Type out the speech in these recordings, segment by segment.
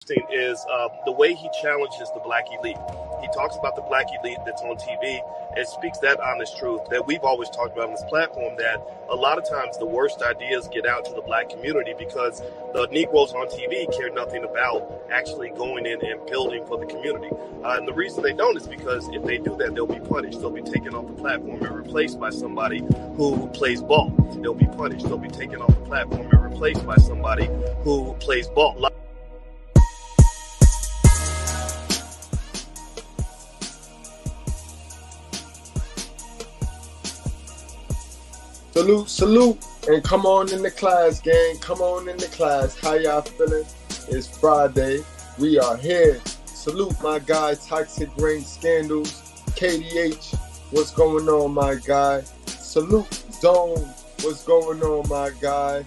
is the way he challenges the black elite. He talks about the black elite that's on TV and speaks that honest truth that we've always talked about on this platform, that a lot of times the worst ideas get out to the black community because the Negroes on TV care nothing about actually going in and building for the community. And the reason they don't is because if they do that, they'll be punished. They'll be taken off the platform and replaced by somebody who plays ball. They'll be punished. They'll be taken off the platform and replaced by somebody who plays ball. Salute, and come on in the class, gang. Come on in the class. How y'all feeling? It's Friday. We are here. Salute, my guy. Toxic Brain Scandals. KDH. What's going on, my guy? Salute, Zone. What's going on, my guy?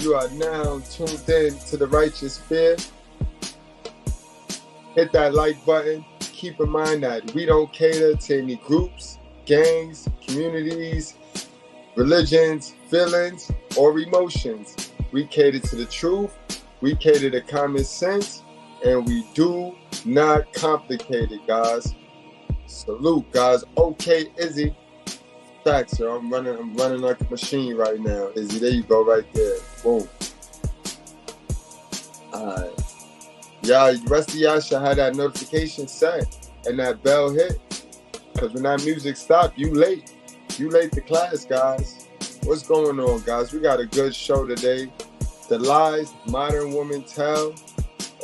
You are now tuned in to the Righteous Fear. Hit that like button. Keep in mind that we don't cater to any groups, gangs, communities, religions, feelings, or emotions. We cater to the truth, we cater to common sense, and we do not complicate it, guys. Salute, guys. Okay, Izzy. Facts, yo. I'm running like a machine right now. Izzy, there you go, right there. Boom. Alright. Y'all, the rest of y'all should have that notification set and that bell hit. Because when that music stops, you late. You late to class, guys. What's going on, guys? We got a good show today. The lies modern women tell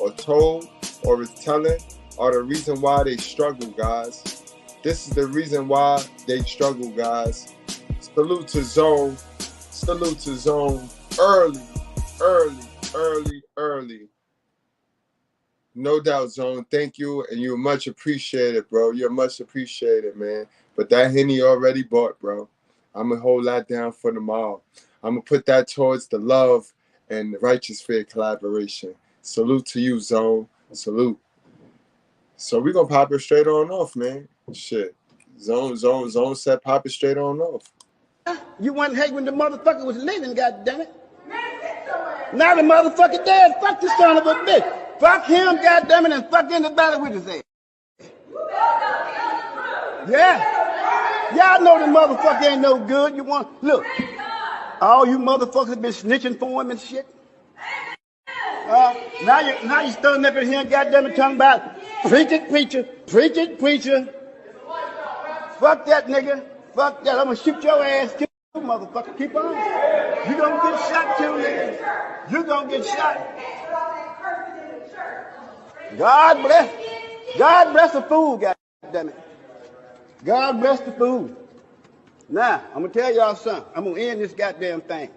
or told or is telling are the reason why they struggle, guys. This is the reason why they struggle, guys. Salute to Zone. Salute to Zone. Early. No doubt, Zone. Thank you, and you're much appreciated, bro. You're much appreciated, man. But that Henny already bought, bro. I'm going to hold that down for tomorrow. I'm going to put that towards the love and the Righteous Fear collaboration. Salute to you, Zone. Salute. So we're going to pop it straight on off, man. Shit. Zone said pop it straight on off. You wasn't hate when the motherfucker was living, goddammit. Now the motherfucker dead. Fuck this son of a bitch. Fuck him, goddammit, and fuck anybody with his ass. Yeah. Y'all know the motherfucker ain't no good. You want look. All you motherfuckers been snitching for him and shit. Now you standing up in here and goddamn talking about preach it, preacher. Fuck that nigga. Fuck that. I'm gonna shoot your ass too, motherfucker. Keep on. You gonna get shot too, nigga. You gonna get shot. God bless the fool, goddammit. God bless the fool. Now, I'm gonna tell y'all something. I'm gonna end this goddamn thing.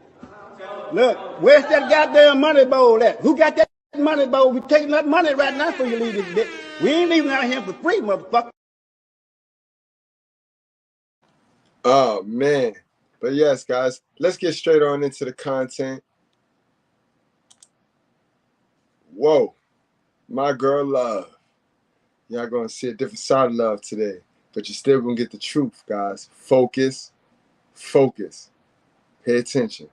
Look, where's that goddamn money bowl at? Who got that money bowl? We taking that money right now for you leave this bitch. We ain't leaving out here for free, motherfucker. Oh, man. But yes, guys, let's get straight on into the content. Whoa. My girl Love. Y'all gonna see a different side of Love today. But you're still gonna get the truth, guys. Focus. Pay attention.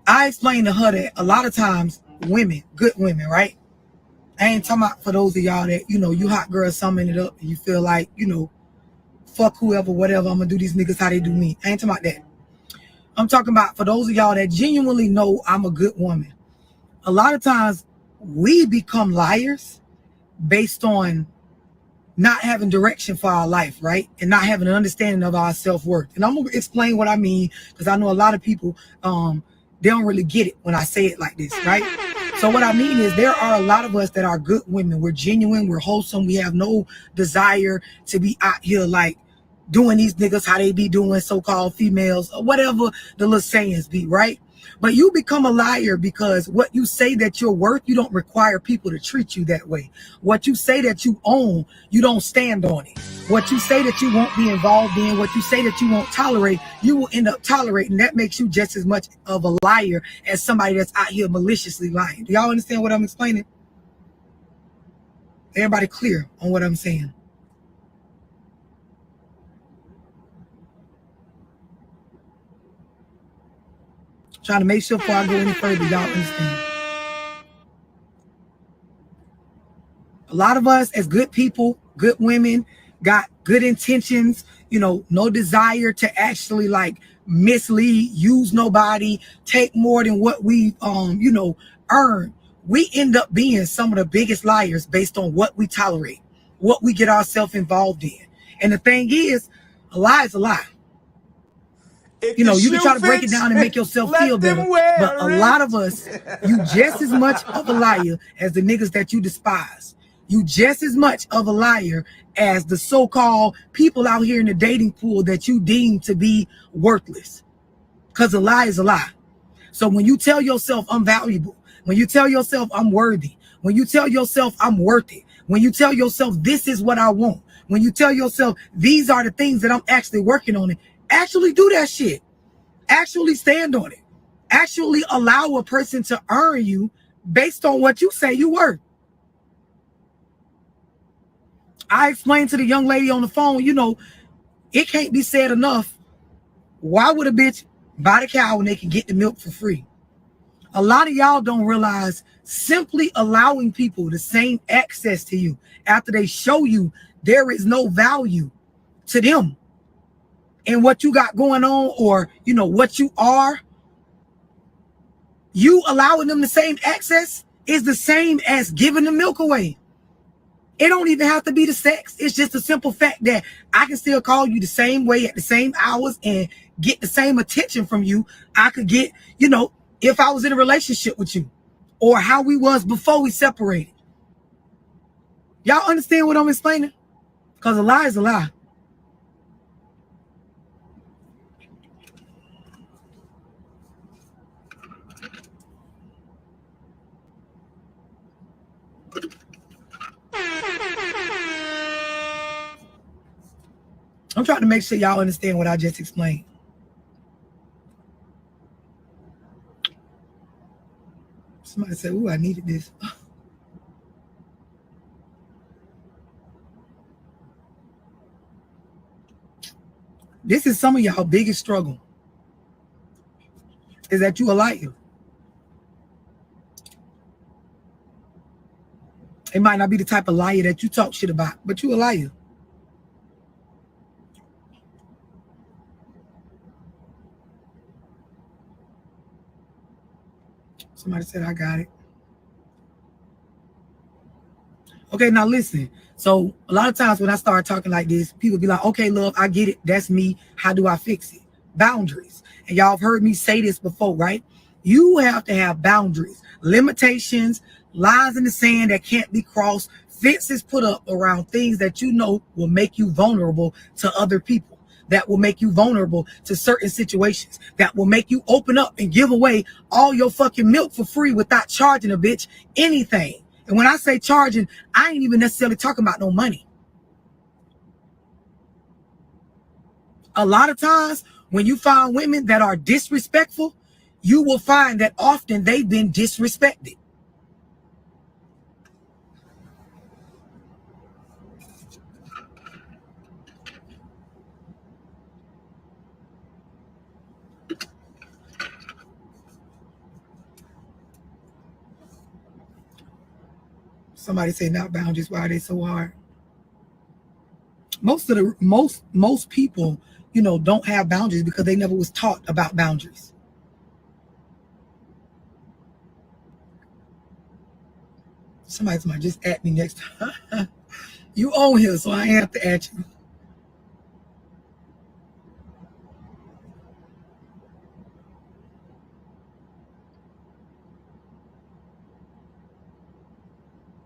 I explained to her that a lot of times women, good women, right? I ain't talking about for those of y'all that, you hot girl summing it up and you feel like, fuck whoever, whatever, I'm gonna do these niggas how they do me. I ain't talking about that. I'm talking about for those of y'all that genuinely know I'm a good woman. A lot of times we become liars based on not having direction for our life, right? And not having an understanding of our self-worth. And I'm gonna explain what I mean, because I know a lot of people, they don't really get it when I say it like this, right? So what I mean is there are a lot of us that are good women. We're genuine, we're wholesome, we have no desire to be out here like doing these niggas how they be doing so-called females or whatever the little sayings be, right? But you become a liar because what you say that you're worth, you don't require people to treat you that way. What you say that you own, you don't stand on it. What you say that you won't be involved in, what you say that you won't tolerate, you will end up tolerating. That makes you just as much of a liar as somebody that's out here maliciously lying. Do y'all understand what I'm explaining? Everybody clear on what I'm saying? trying to make sure before I go any further, y'all understand. A lot of us as good people, good women, got good intentions, no desire to actually like mislead, use nobody, take more than what we, earn. We end up being some of the biggest liars based on what we tolerate, what we get ourselves involved in. And the thing is, a lie is a lie. You can try to break it down and make yourself feel better, but a lot of us, you just as much of a liar as the niggas that you despise. You just as much of a liar as the so-called people out here in the dating pool that you deem to be worthless. Because a lie is a lie. So when you tell yourself I'm valuable, when you tell yourself I'm worthy, when you tell yourself I'm worth it, when you tell yourself this is what I want, when you tell yourself these are the things that I'm actually working on, actually do that shit. Actually stand on it. Actually allow a person to earn you based on what you say you worth. I explained to the young lady on the phone, it can't be said enough. Why would a bitch buy the cow when they can get the milk for free? A lot of y'all don't realize simply allowing people the same access to you after they show you there is no value to them and what you got going on or, what you are. You allowing them the same access is the same as giving the milk away. It don't even have to be the sex. It's just a simple fact that I can still call you the same way at the same hours and get the same attention from you I could get, if I was in a relationship with you or how we was before we separated. Y'all understand what I'm explaining? Because a lie is a lie. I'm trying to make sure y'all understand what I just explained. Somebody said, ooh, I needed this. This is some of y'all biggest struggle, is that you a liar. It might not be the type of liar that you talk shit about, but you a liar. Somebody said, I got it. Okay, now listen. So a lot of times when I start talking like this, people be like, okay, love, I get it. That's me. How do I fix it? Boundaries. And y'all have heard me say this before, right? You have to have boundaries, limitations, lines in the sand that can't be crossed, fences put up around things that will make you vulnerable to other people, that will make you vulnerable to certain situations, that will make you open up and give away all your fucking milk for free without charging a bitch anything. And when I say charging, I ain't even necessarily talking about no money. A lot of times when you find women that are disrespectful, you will find that often they've been disrespected. Somebody say not boundaries. Why are they so hard? Most people, don't have boundaries because they never was taught about boundaries. Somebody might just at me next time. You own here, so I have to at you.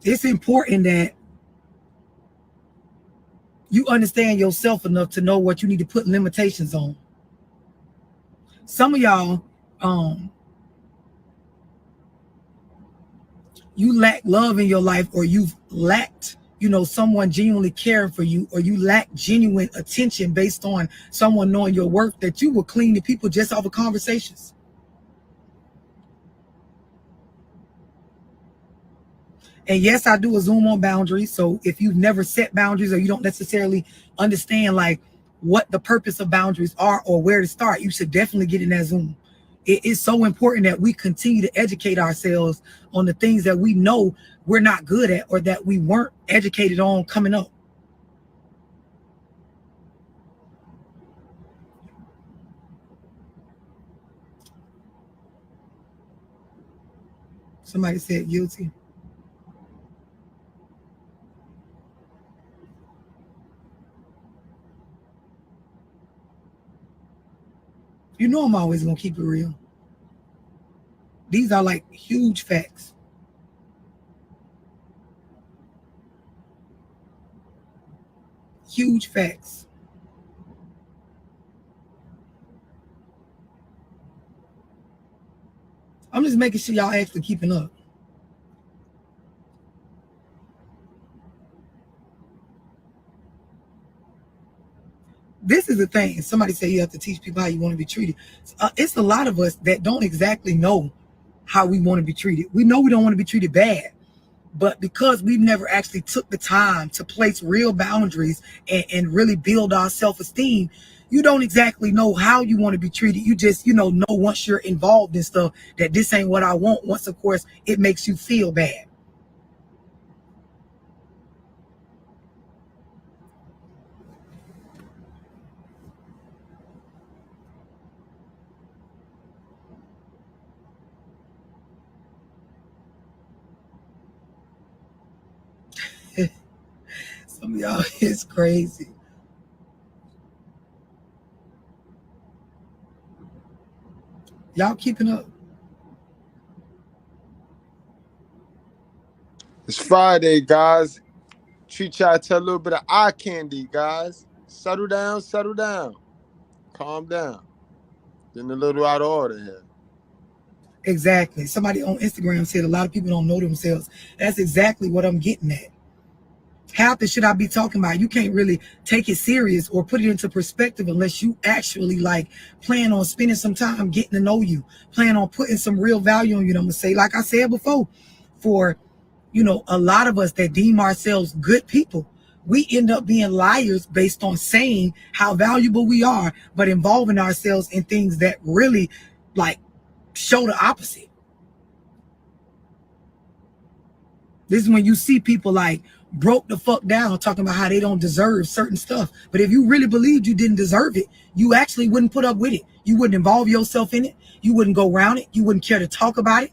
It's important that you understand yourself enough to know what you need to put limitations on. Some of y'all, you lack love in your life, or you've lacked, someone genuinely caring for you, or you lack genuine attention based on someone knowing your worth, that you will cling to people just off of conversations. And yes, I do a Zoom on boundaries. So if you've never set boundaries, or you don't necessarily understand like what the purpose of boundaries are or where to start, you should definitely get in that Zoom. It is so important that we continue to educate ourselves on the things that we know we're not good at or that we weren't educated on coming up. Somebody said guilty. You know I'm always going to keep it real. These are like huge facts. Huge facts. I'm just making sure y'all actually keeping up. This is the thing. Somebody say you have to teach people how you want to be treated. It's a lot of us that don't exactly know how we want to be treated. We know we don't want to be treated bad, but because we've never actually took the time to place real boundaries and really build our self-esteem, you don't exactly know how you want to be treated. You just, know once you're involved in stuff that this ain't what I want. Once, of course, it makes you feel bad. Some of y'all is crazy. Y'all keeping up? It's Friday, guys. Treat y'all to a little bit of eye candy, guys. Settle down, settle down. Calm down. Getting a little out of order here. Exactly. Somebody on Instagram said a lot of people don't know themselves. That's exactly what I'm getting at. Half the shit I be talking about, you can't really take it serious or put it into perspective unless you actually like plan on spending some time getting to know you, plan on putting some real value on you. I'm gonna say, like I said before, for a lot of us that deem ourselves good people, we end up being liars based on saying how valuable we are, but involving ourselves in things that really like show the opposite. This is when you see people like broke the fuck down talking about how they don't deserve certain stuff. But if you really believed you didn't deserve it, you actually wouldn't put up with it. You wouldn't involve yourself in it. You wouldn't go around it. You wouldn't care to talk about it.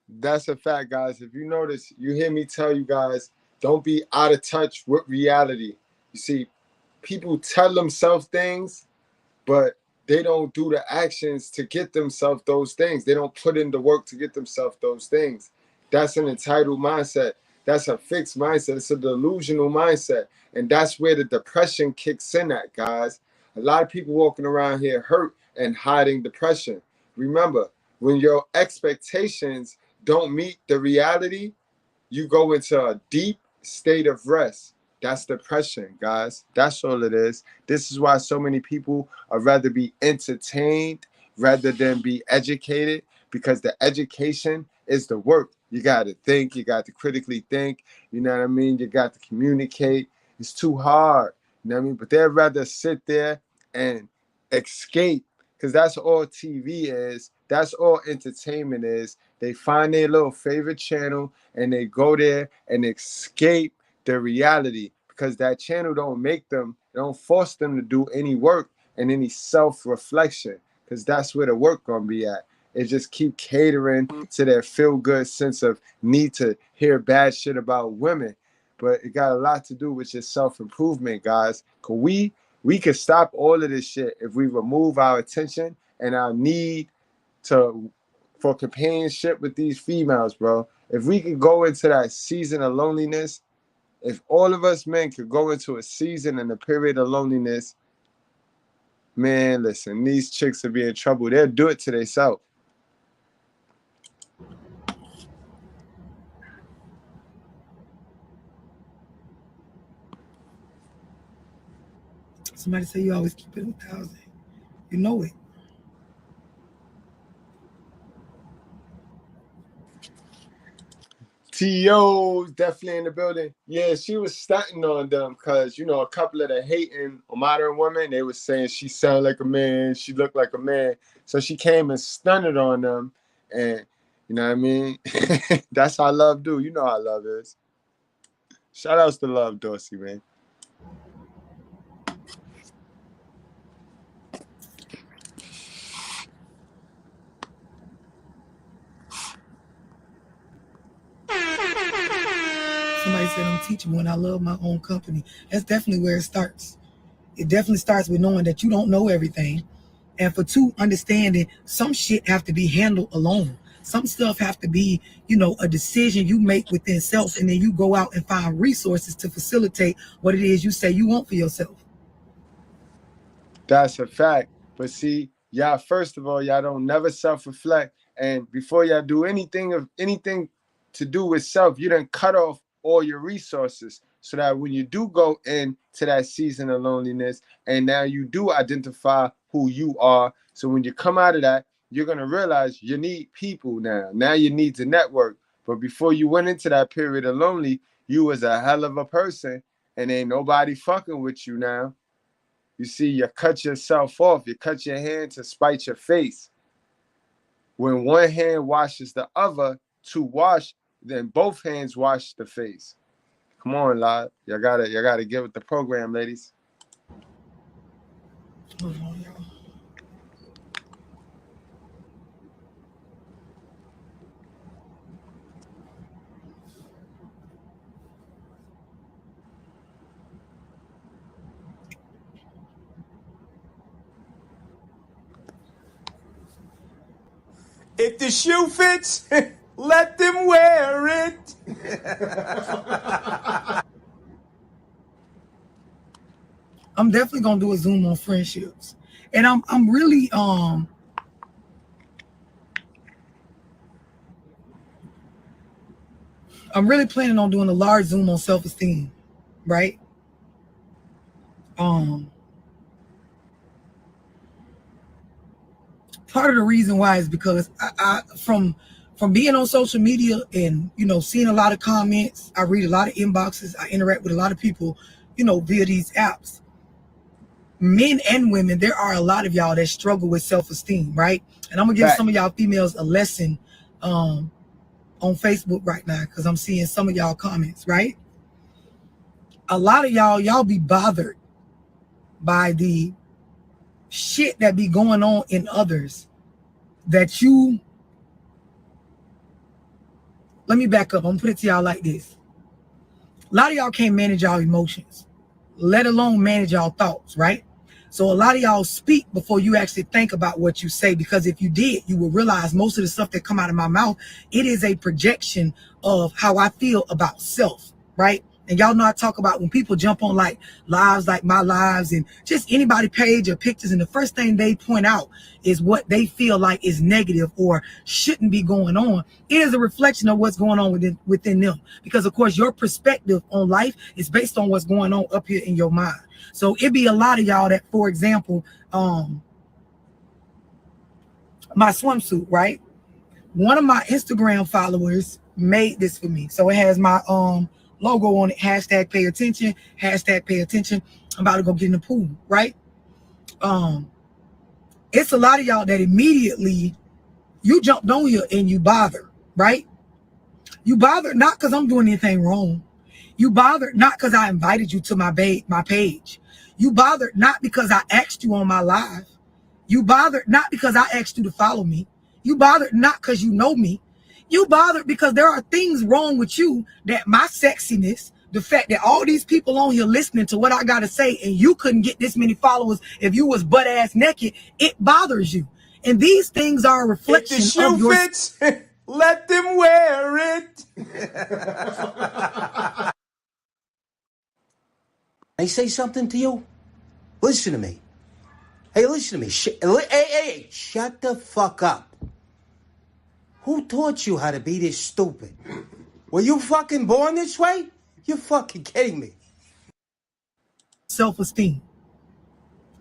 That's a fact, guys. If you notice, you hear me tell you guys, don't be out of touch with reality. You see, people tell themselves things, but they don't do the actions to get themselves those things. They don't put in the work to get themselves those things. That's an entitled mindset. That's a fixed mindset. It's a delusional mindset. And that's where the depression kicks in at, guys. A lot of people walking around here hurt and hiding depression. Remember, when your expectations don't meet the reality, you go into a deep state of rest. That's depression, guys. That's all it is. This is why so many people are rather be entertained rather than be educated, because the education is the work. You got to think, you got to critically think, you know what I mean? You got to communicate. It's too hard, you know what I mean? But they'd rather sit there and escape, because that's all TV is. That's all entertainment is. They find their little favorite channel and they go there and escape the reality, because that channel don't force them to do any work and any self-reflection, because that's where the work gonna be at. It just keep catering to their feel-good sense of need to hear bad shit about women. But it got a lot to do with your self-improvement, guys. Cause we could stop all of this shit if we remove our attention and our need to for companionship with these females, bro. If we could go into that season of loneliness, if all of us men could go into a season and a period of loneliness, man, listen, these chicks will be in trouble. They'll do it to themselves. Somebody say you always keep it 1,000. You know it. T.O.'s definitely in the building. Yeah, she was stunting on them because, you know, a couple of the hating modern women, they was saying she sounded like a man, she looked like a man. So she came and stunted on them. And, you know what I mean? That's how love do. You know how love is. Shout outs to Love, Dorsey, man. Somebody said I'm teachable and I love my own company. That's definitely where it starts. It definitely starts with knowing that you don't know everything. And for two, understanding some shit have to be handled alone. Some stuff have to be, you know, a decision you make within self, and then you go out and find resources to facilitate what it is you say you want for yourself. That's a fact. But see, y'all, first of all, y'all don't never self-reflect. And before y'all do anything to do with self, you done cut off all your resources. So that when you do go into that season of loneliness, and now you do identify who you are. So when you come out of that, you're gonna realize you need people now. Now you need to network. But before you went into that period of lonely, you was a hell of a person, and ain't nobody fucking with you now. You see, you cut yourself off. You cut your hand to spite your face. When one hand washes the other to wash, then both hands wash the face. Come on, lad. You gotta give it the program, ladies. Hold on, y'all. If the shoe fits, let them wear it. I'm definitely gonna do a Zoom on friendships. And I'm really planning on doing a large Zoom on self-esteem, right? Part of the reason why is because I from being on social media and, you know, seeing a lot of comments, I read a lot of inboxes, I interact with a lot of people, you know, via these apps. Men and women, there are a lot of y'all that struggle with self-esteem, right? And I'm gonna give some of y'all females a lesson on Facebook right now, because I'm seeing some of y'all comments, right? A lot of y'all be bothered by the shit that be going on in others that you, let me back up. I'm gonna put it to y'all like this. A lot of y'all can't manage y'all emotions, let alone manage y'all thoughts, right? So a lot of y'all speak before you actually think about what you say, because if you did, you will realize most of the stuff that come out of my mouth, it is a projection of how I feel about self, right? And y'all know I talk about when people jump on like lives like my lives and just anybody page or pictures, and the first thing they point out is what they feel like is negative or shouldn't be going on. It is a reflection of what's going on within them. Because of course your perspective on life is based on what's going on up here in your mind. So it be a lot of y'all that, for example, my swimsuit, right? One of my Instagram followers made this for me. So it has my logo on it, hashtag pay attention, hashtag pay attention. I'm about to go get in the pool, right? It's a lot of y'all that immediately you jumped on here and you bothered, right? You bothered not because I'm doing anything wrong. You bothered not because I invited you to my page. You bothered not because I asked you on my live. You bothered not because I asked you to follow me. You bothered not because you know me. You bothered because there are things wrong with you, that my sexiness, the fact that all these people on here listening to what I got to say and you couldn't get this many followers if you was butt ass naked, it bothers you. And these things are a reflection If the shoe of your fits, let them wear it. I say something to you? Listen to me. Hey, listen to me. Hey, shut the fuck up. Who taught you how to be this stupid? Were you fucking born this way? You're fucking kidding me. self-esteem.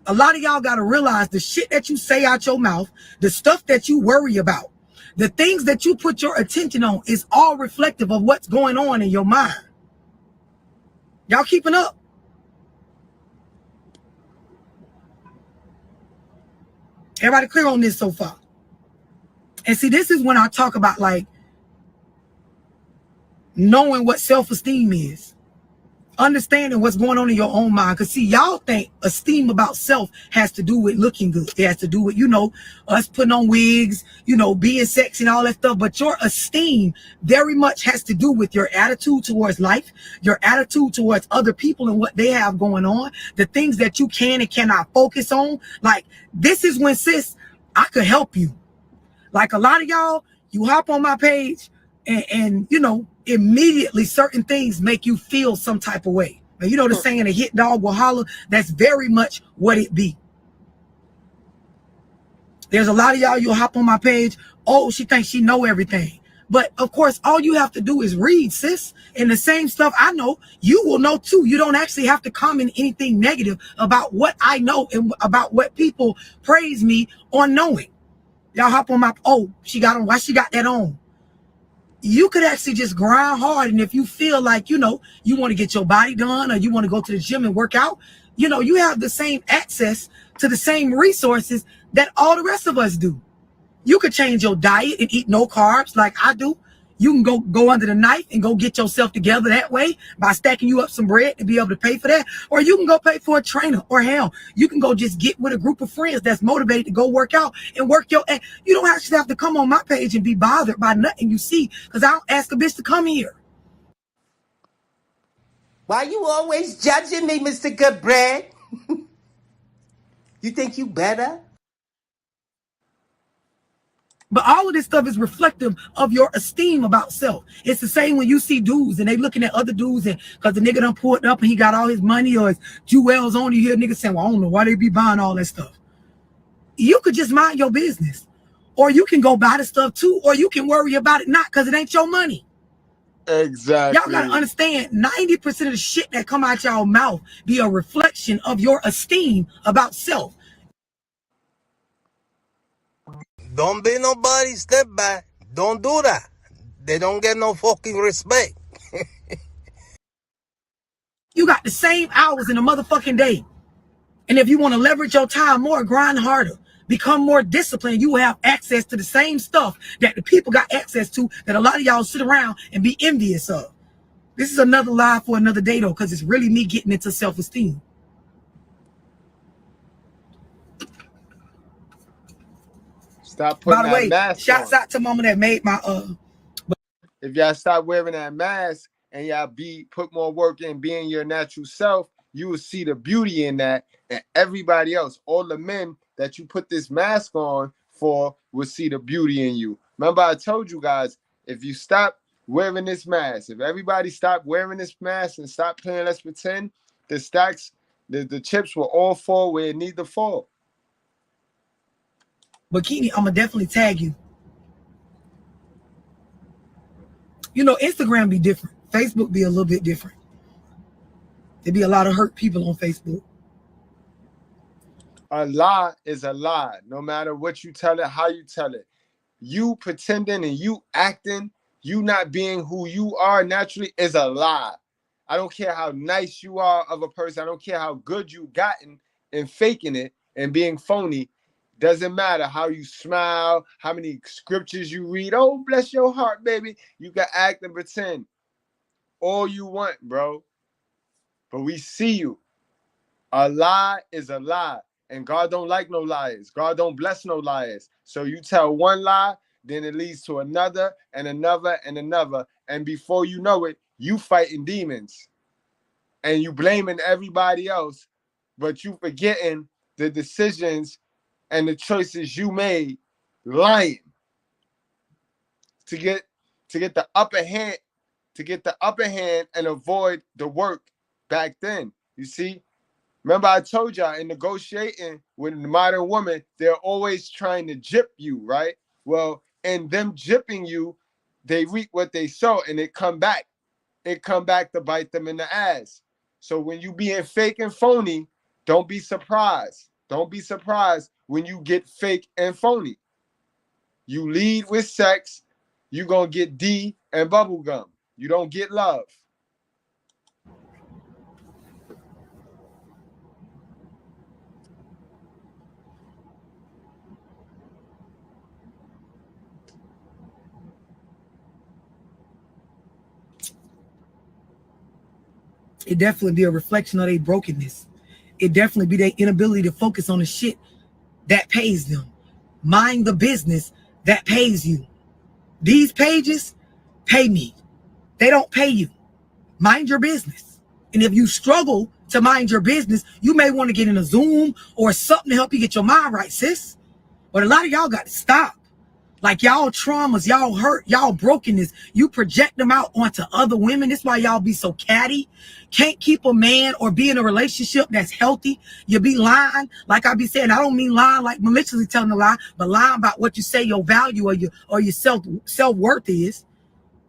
A lot of y'all got to realize the shit that you say out your mouth, the stuff that you worry about, The things that you put your attention on is all reflective of what's going on in your mind. Y'all keeping up? Everybody clear on this so far? And see, this is when I talk about like knowing what self-esteem is. Understanding what's going on in your own mind. Because see, y'all think esteem about self has to do with looking good. It has to do with, us putting on wigs, being sexy and all that stuff. But your esteem very much has to do with your attitude towards life, your attitude towards other people and what they have going on, the things that you can and cannot focus on. Like, this is when, sis, I could help you. Like a lot of y'all, you hop on my page and immediately certain things make you feel some type of way. And the saying, a hit dog will holler, that's very much what it be. There's a lot of y'all, you'll hop on my page, oh, she thinks she know everything. But of course, all you have to do is read, sis. And the same stuff I know, you will know too. You don't actually have to comment anything negative about what I know and about what people praise me on knowing. Y'all hop on my, oh, she got on, why she got that on? You could actually just grind hard. And if you feel like, you want to get your body done or you want to go to the gym and work out, you have the same access to the same resources that all the rest of us do. You could change your diet and eat no carbs like I do. You can go under the knife and go get yourself together that way by stacking you up some bread to be able to pay for that. Or you can go pay for a trainer, or hell, you can go just get with a group of friends that's motivated to go work out and work your ass. You don't actually have to come on my page and be bothered by nothing you see, because I don't ask a bitch to come here. Why you always judging me, Mr. Goodbread? You think you better? But all of this stuff is reflective of your esteem about self. It's the same when you see dudes and they looking at other dudes, and because the nigga done pulled up and he got all his money or his jewels on, you hear niggas saying, well, I don't know why they be buying all that stuff. You could just mind your business. Or you can go buy the stuff too, or you can worry about it not, because it ain't your money. Exactly. Y'all gotta understand, 90% of the shit that come out y'all mouth be a reflection of your esteem about self. Don't be nobody step back. Don't do that. They don't get no fucking respect. You got the same hours in a motherfucking day. And if you want to leverage your time more, grind harder, become more disciplined, you will have access to the same stuff that the people got access to that a lot of y'all sit around and be envious of. This is another lie for another day, though, because it's really me getting into self-esteem. Stop putting By the way, that mask shouts on. out to mama that made my If y'all stop wearing that mask and y'all put more work in being your natural self, you will see the beauty in that, and everybody else, all the men that you put this mask on for, will see the beauty in you. Remember, I told you guys, if you stop wearing this mask, if everybody stop wearing this mask and stop playing let's pretend, the stacks, the chips will all fall where it need to fall. bikini, I'm gonna definitely tag you. Instagram be different. Facebook be a little bit different. There be a lot of hurt people on Facebook. A lie is a lie, no matter what you tell it, how you tell it. You pretending and you acting, you not being who you are naturally, is a lie. I don't care how nice you are of a person. I don't care how good you gotten in faking it and being phony. Doesn't matter how you smile, how many scriptures you read. Oh, bless your heart, baby. You can act and pretend all you want, bro. But we see you. A lie is a lie. And God don't like no liars. God don't bless no liars. So you tell one lie, then it leads to another and another and another. And before you know it, you fighting demons. And you blaming everybody else, but you forgetting the decisions and the choices you made lying to get the upper hand, and avoid the work back then. You see? Remember, I told y'all in negotiating with the modern woman, they're always trying to gyp you, right? Well, in them gypping you, they reap what they sow, and it come back. It come back to bite them in the ass. So when you being fake and phony, don't be surprised. Don't be surprised when you get fake and phony. You lead with sex, you gonna get D and bubble gum. You don't get love. It definitely be a reflection of their brokenness. It definitely be their inability to focus on the shit that pays them. Mind the business that pays you. These pages pay me. They don't pay you. Mind your business. And if you struggle to mind your business, you may want to get in a Zoom or something to help you get your mind right, sis. But a lot of y'all got to stop. Like y'all traumas, y'all hurt, y'all brokenness, you project them out onto other women. That's why y'all be so catty. Can't keep a man or be in a relationship that's healthy. You be lying. Like I be saying, I don't mean lying like maliciously telling a lie, but lying about what you say your value or your self-worth is.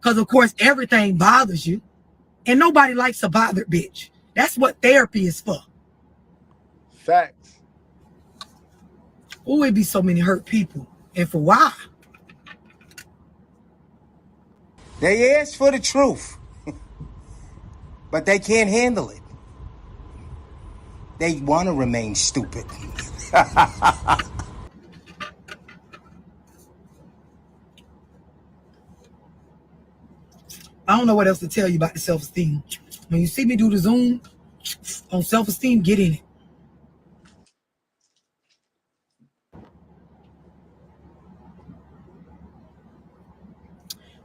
Because of course everything bothers you. And nobody likes a bothered bitch. That's what therapy is for. Facts. Oh, it be so many hurt people. And for why? They ask for the truth, but they can't handle it. They want to remain stupid. I don't know what else to tell you about the self-esteem. When you see me do the Zoom on self-esteem, get in it.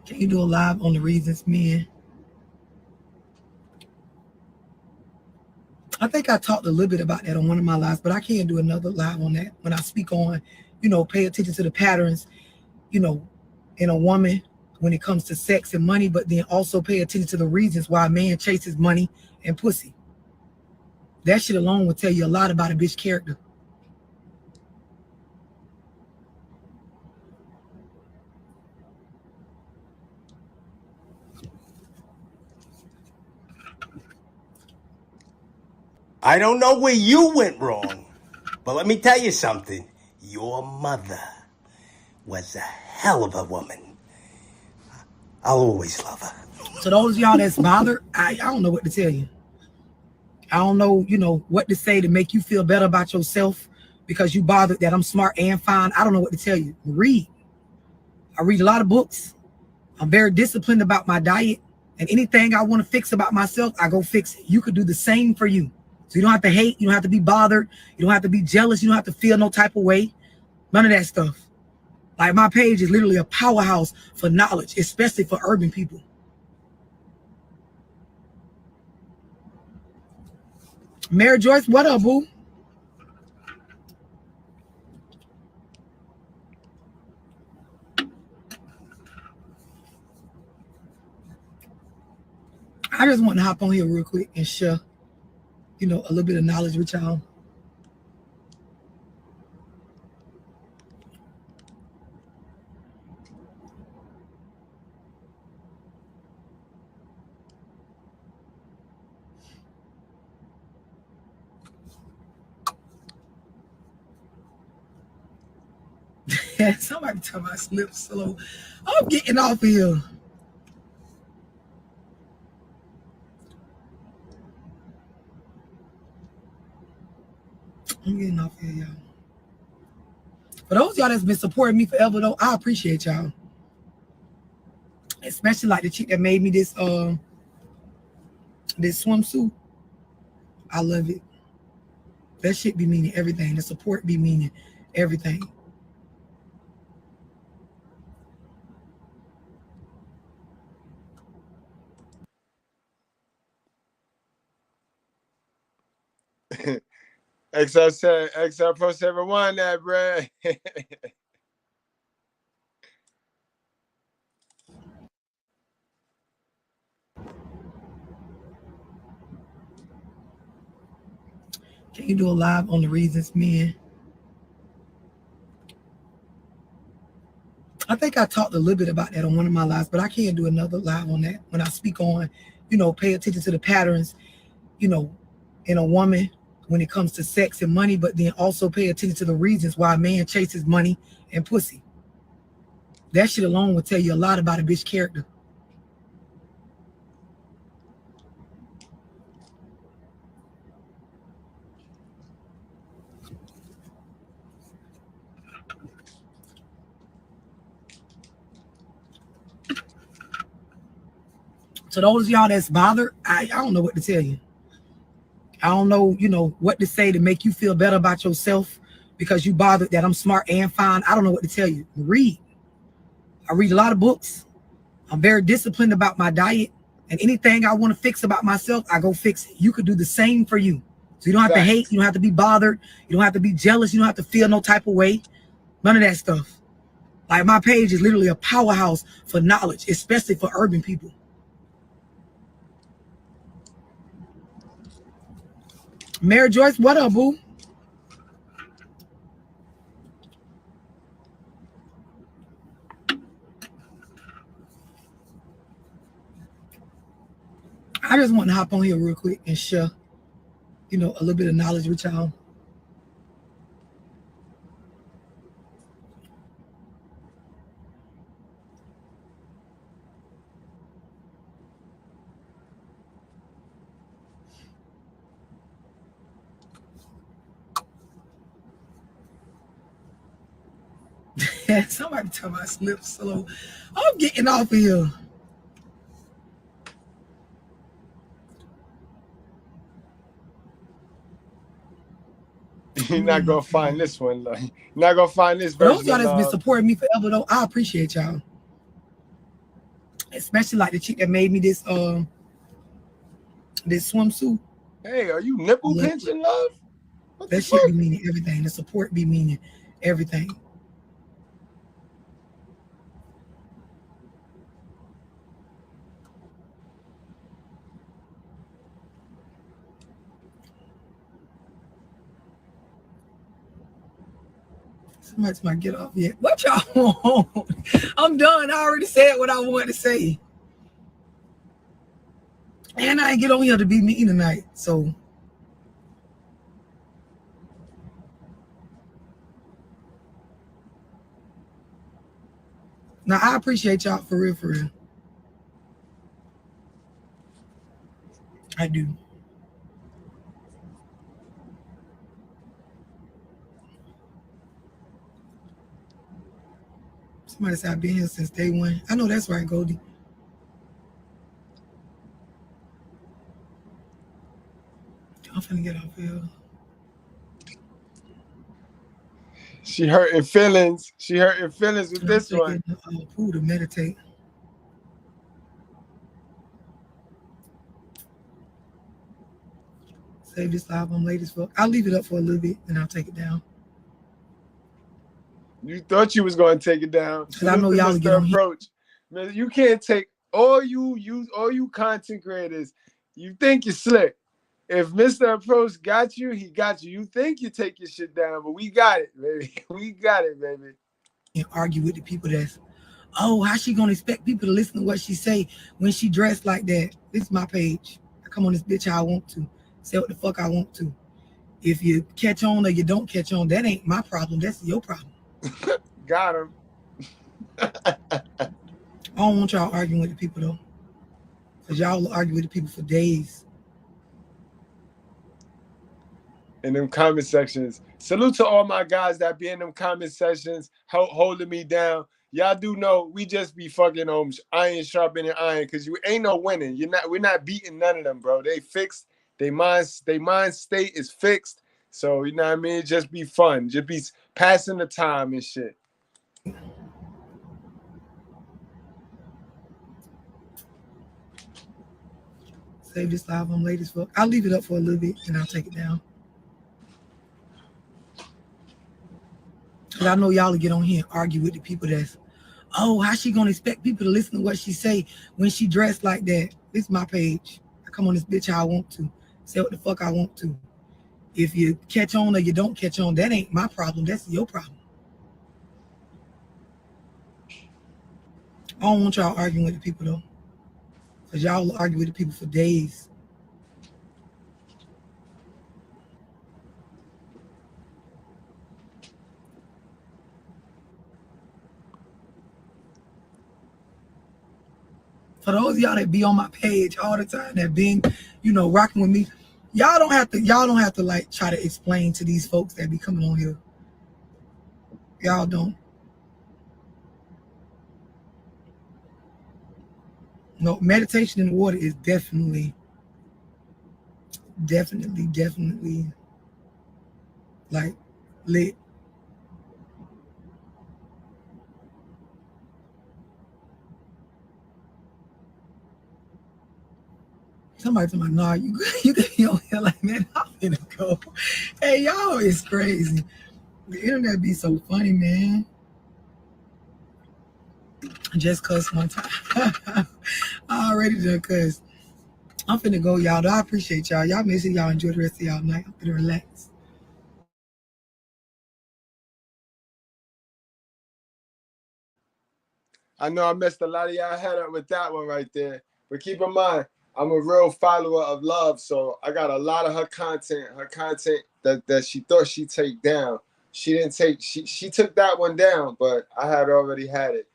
Can you do a live on the reasons men? I think I talked a little bit about that on one of my lives, but I can't do another live on that. When I speak on, pay attention to the patterns, in a woman when it comes to sex and money, but then also pay attention to the reasons why a man chases money and pussy. That shit alone will tell you a lot about a bitch character. I don't know where you went wrong, but let me tell you something. Your mother was a hell of a woman. I'll always love her. So those of y'all that's bothered, I don't know what to tell you. I don't know, what to say to make you feel better about yourself because you bothered that I'm smart and fine. I don't know what to tell you. Read. I read a lot of books. I'm very disciplined about my diet. And anything I want to fix about myself, I go fix it. You could do the same for you. So you don't have to hate. You don't have to be bothered. You don't have to be jealous. You don't have to feel no type of way. None of that stuff. Like my page is literally a powerhouse for knowledge, especially for urban people. Mary Joyce, what up, boo? I just want to hop on here real quick and share, a little bit of knowledge with y'all. Somebody tell my slip slow. I'm getting off of here. I'm getting off here, y'all. For those of y'all that's been supporting me forever, though, I appreciate y'all. Especially like the chick that made me this swimsuit. I love it. That shit be meaning everything. The support be meaning everything. XL Pro 7-1 that, bruh. Can you do a live on the reasons men? I think I talked a little bit about that on one of my lives, but I can't do another live on that. When I speak on, pay attention to the patterns, in a woman when it comes to sex and money, but then also pay attention to the reasons why a man chases money and pussy. That shit alone will tell you a lot about a bitch character. So those of y'all that's bothered, I don't know what to tell you. I don't know, what to say to make you feel better about yourself because you bothered that I'm smart and fine. I don't know what to tell you. Read. I read a lot of books. I'm very disciplined about my diet. And anything I want to fix about myself, I go fix it. You could do the same for you. So you don't have to hate. You don't have to be bothered. You don't have to be jealous. You don't have to feel no type of way. None of that stuff. Like my page is literally a powerhouse for knowledge, especially for urban people. Mary Joyce, what up, boo? I just want to hop on here real quick and share, a little bit of knowledge with y'all. Somebody tell my slip slow. I'm getting off of here. You're not gonna find this one, love. You're not gonna find this For those version of y'all of that's been love. supporting me forever, though, I appreciate y'all. Especially like the chick that made me this swimsuit. Hey, are you nipple pinching, love? What the That shit be fuck? meaning everything. The support be meaning everything. Somebody might get off yet. What y'all want? I'm done. I already said what I wanted to say. And I ain't get on here to be mean tonight. So now I appreciate y'all for real, for real. I do. Somebody said I've been here since day one. I know that's right, Goldie. I'm finna get off here. She hurting feelings. She hurting feelings with And I'm this one. taking the pool to meditate. Save this album late as fuck. I'll leave it up for a little bit and I'll take it down. You thought you was gonna take it down. Cause I Salute know to y'all get Mr. on here. Approach. Man, you can't take all you content creators. You think you're slick. If Mr. Approach got you, he got you. You think you take your shit down, but we got it, baby. We got it, baby. And argue with the people that's, oh, how she gonna expect people to listen to what she say when she dressed like that? This is my page. I come on this bitch how I want to. Say what the fuck I want to. If you catch on or you don't catch on, that ain't my problem. That's your problem. Got him. I don't want y'all arguing with the people though. Cause y'all argue with the people for days. In them comment sections. Salute to all my guys that be in them comment sections holding me down. Y'all do know we just be fucking iron sharpening iron because you ain't no winning. We're not beating none of them, bro. They fixed. They mind state is fixed. So you know what I mean? Just be fun. Just be passing the time and shit. Save this album late as fuck. I'll leave it up for a little bit and I'll take it down. Cause I know y'all will get on here and argue with the people that's, oh, how she gonna expect people to listen to what she say when she dressed like that? This is my page. I come on this bitch how I want to. Say what the fuck I want to. If you catch on or you don't catch on, that ain't my problem. That's your problem. I don't want y'all arguing with the people though. Cause y'all will argue with the people for days. For those of y'all that be on my page all the time, that been, rocking with me, y'all don't have to like try to explain to these folks that be coming on here. Y'all don't. No, meditation in the water is definitely like lit. Somebody told me, nah, you can be on here like, man, I'm gonna go. Hey, y'all is crazy. The internet be so funny, man. Just cuss one time. I already done cuss. I'm finna go, y'all. I appreciate y'all. Y'all make sure y'all enjoy the rest of y'all night. I'm finna relax. I know I messed a lot of y'all head up with that one right there. But keep in mind, I'm a real follower of Love, so I got a lot of her content that she thought she'd take down. She didn't take she took that one down, but I had already had it.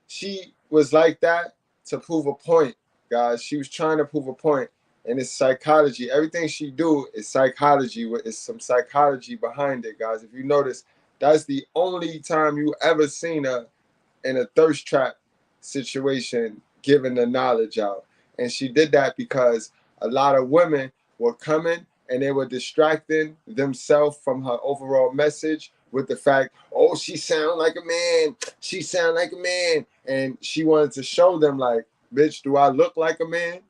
She was like that to prove a point, guys. She was trying to prove a point, and it's psychology. Everything she do is psychology. It's some psychology behind it, guys. If you notice, that's the only time you ever seen her in a thirst trap situation, giving the knowledge out. And she did that because a lot of women were coming and they were distracting themselves from her overall message with the fact, oh, she sound like a man. She sound like a man. And she wanted to show them like, bitch, do I look like a man?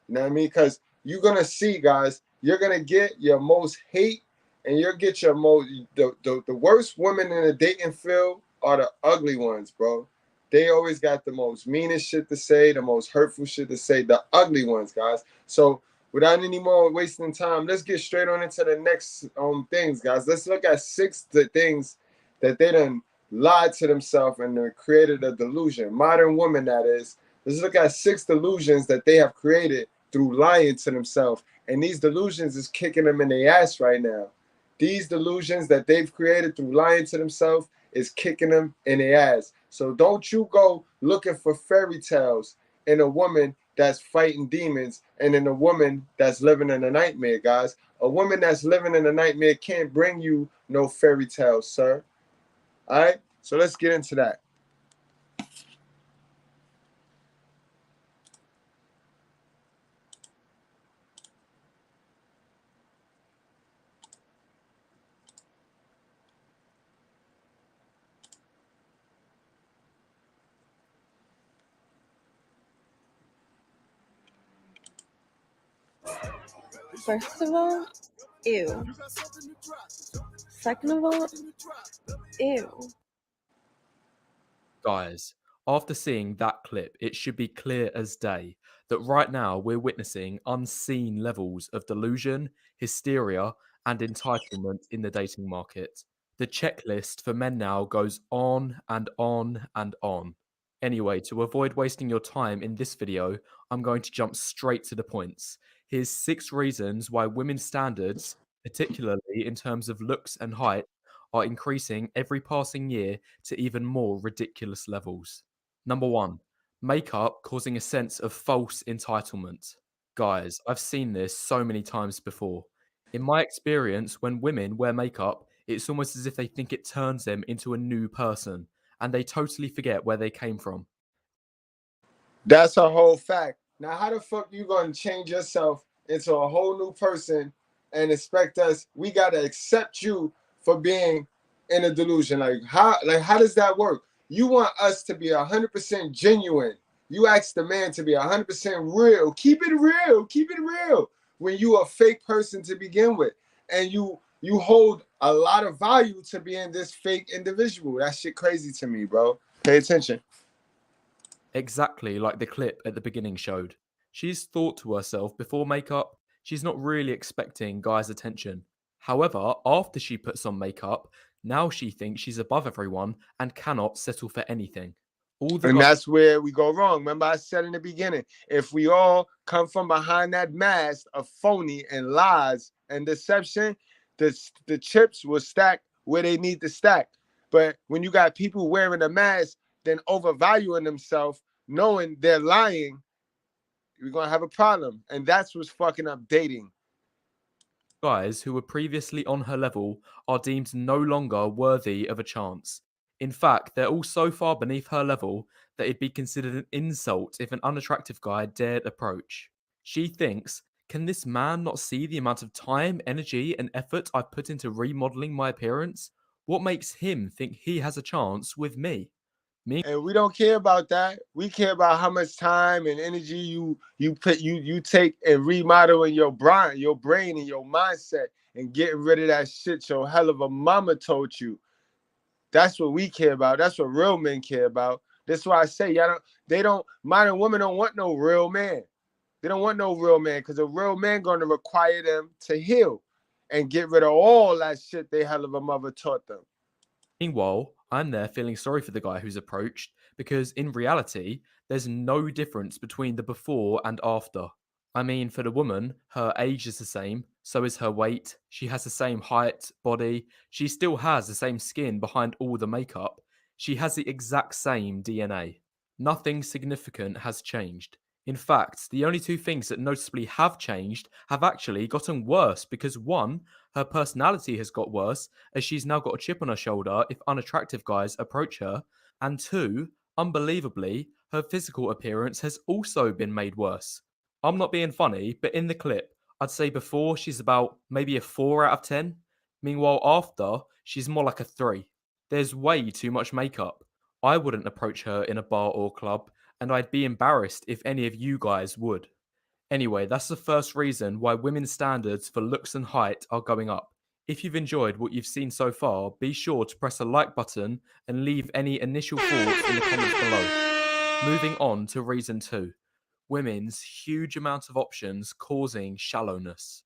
You know what I mean? Because you're gonna see, guys, you're gonna get your most hate and you'll get your most the worst women in the dating field are the ugly ones, bro. They always got the most meanest shit to say, the most hurtful shit to say, the ugly ones, guys. So without any more wasting time, let's get straight on into the next things, guys. Let's look at 6 things that they done lied to themselves and created a delusion. Modern woman, that is. Let's look at 6 delusions that they have created through lying to themselves. And these delusions is kicking them in their ass right now. These delusions that they've created through lying to themselves is kicking them in their ass. So don't you go looking for fairy tales in a woman that's fighting demons and in a woman that's living in a nightmare, guys. A woman that's living in a nightmare can't bring you no fairy tales, sir. All right? So let's get into that. First of all, ew. Second of all, ew. Guys, after seeing that clip, it should be clear as day that right now we're witnessing unseen levels of delusion, hysteria, and entitlement in the dating market. The checklist for men now goes on and on and on. Anyway, to avoid wasting your time in this video, I'm going to jump straight to the points. Here's 6 reasons why women's standards, particularly in terms of looks and height, are increasing every passing year to even more ridiculous levels. Number 1, makeup causing a sense of false entitlement. Guys, I've seen this so many times before. In my experience, when women wear makeup, it's almost as if they think it turns them into a new person, and they totally forget where they came from. That's a whole fact. Now, how the fuck you gonna change yourself into a whole new person and expect us? We gotta accept you for being in a delusion. How does that work? You want us to be 100% genuine. You ask the man to be 100% real. Keep it real. Keep it real. When you a fake person to begin with, and you hold a lot of value to being this fake individual. That shit crazy to me, bro. Pay attention. Exactly like the clip at the beginning showed. She's thought to herself before makeup, she's not really expecting guys' attention. However, after she puts on makeup, now she thinks she's above everyone and cannot settle for anything. All the And guys that's where we go wrong. Remember, I said in the beginning, if we all come from behind that mask of phony and lies and deception, the chips will stack where they need to stack. But when you got people wearing a mask, then overvaluing themselves, knowing they're lying, we're gonna have a problem, and that's what's fucking up dating. Guys who were previously on her level are deemed no longer worthy of a chance. In fact, they're all so far beneath her level that it'd be considered an insult if an unattractive guy dared approach. She thinks, can this man not see the amount of time, energy, and effort I've put into remodeling my appearance? What makes him think he has a chance with me? And we don't care about that. We care about how much time and energy you take in remodeling your brain and your mindset and getting rid of that shit your hell of a mama told you. That's what we care about. That's what real men care about. That's why I say modern women don't want no real man. They don't want no real man because a real man gonna require them to heal and get rid of all that shit they hell of a mother taught them. Meanwhile, I'm there feeling sorry for the guy who's approached because in reality, there's no difference between the before and after. I mean, for the woman, her age is the same, so is her weight, she has the same height, body, she still has the same skin behind all the makeup, she has the exact same DNA. Nothing significant has changed. In fact, the only two things that noticeably have changed have actually gotten worse because one, her personality has got worse as she's now got a chip on her shoulder if unattractive guys approach her, and two, unbelievably, her physical appearance has also been made worse. I'm not being funny, but in the clip, I'd say before she's about maybe a 4 out of 10. Meanwhile, after, she's more like a 3. There's way too much makeup. I wouldn't approach her in a bar or club, and I'd be embarrassed if any of you guys would. Anyway, that's the first reason why women's standards for looks and height are going up. If you've enjoyed what you've seen so far, be sure to press the like button and leave any initial thoughts in the comments below. Moving on to reason 2. Women's huge amount of options causing shallowness.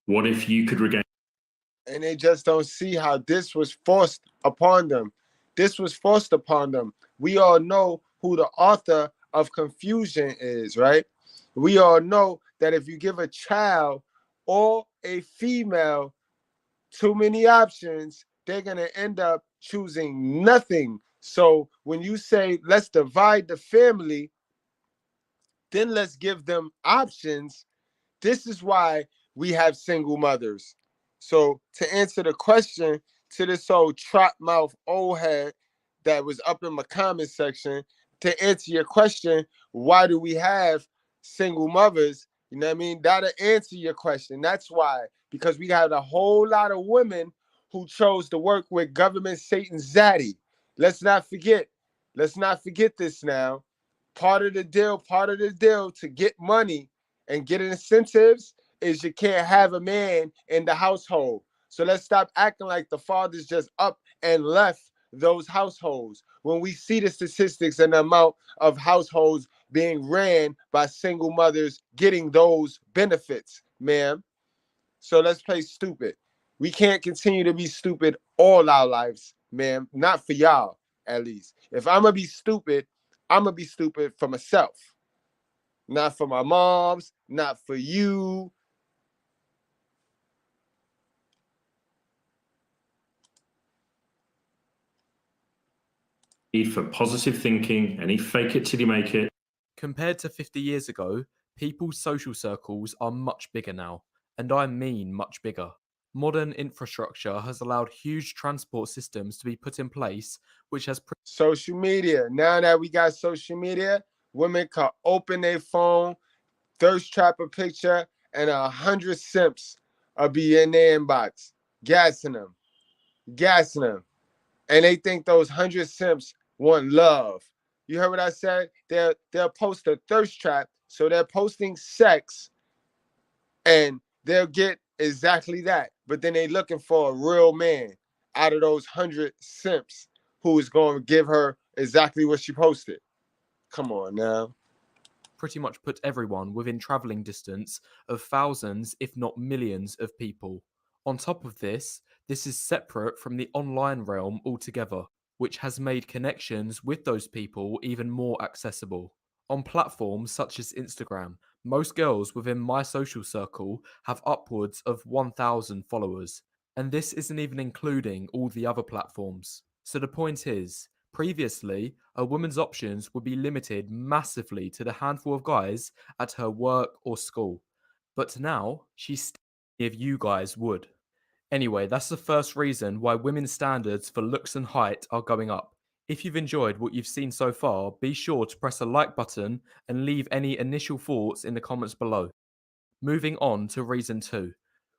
What if you could regain? And they just don't see how this was forced upon them. This was forced upon them. We all know who the author of confusion is, right? We all know that if you give a child or a female too many options, they're going to end up choosing nothing. So when you say, let's divide the family, then let's give them options. This is why we have single mothers. So to answer the question to this old trot mouth old head that was up in my comment section, to answer your question, why do we have single mothers? You know what I mean? That'll answer your question. That's why, because we had a whole lot of women who chose to work with government Satan Zaddy. Let's not forget. Let's not forget this now. Part of the deal to get money and get incentives is you can't have a man in the household. So let's stop acting like the fathers just up and left those households. When we see the statistics and the amount of households being ran by single mothers getting those benefits, ma'am. So let's play stupid. We can't continue to be stupid all our lives, ma'am. Not for y'all, at least. If I'm going to be stupid, I'm going to be stupid for myself. Not for my moms, not for you. Need for positive thinking, any fake it till you make it. Compared to 50 years ago, people's social circles are much bigger now, and I mean much bigger. Modern infrastructure has allowed huge transport systems to be put in place, which has social media. Now that we got social media, women can open their phone, thirst trap a picture, and 100 simps will be in their inbox, gassing them. And they think those 100 simps want love. You heard what I said? They'll post a thirst trap, so they're posting sex, and they'll get exactly that. But then they looking for a real man out of those 100 simps who is going to give her exactly what she posted. Come on now. Pretty much put everyone within travelling distance of thousands, if not millions, of people. On top of this is separate from the online realm altogether, which has made connections with those people even more accessible. On platforms such as Instagram, most girls within my social circle have upwards of 1,000 followers, and this isn't even including all the other platforms. So the point is, Previously, a woman's options would be limited massively to the handful of guys at her work or school. But now, if you guys would. Anyway, that's the first reason why women's standards for looks and height are going up. If you've enjoyed what you've seen so far, be sure to press the like button and leave any initial thoughts in the comments below. Moving on to reason 2.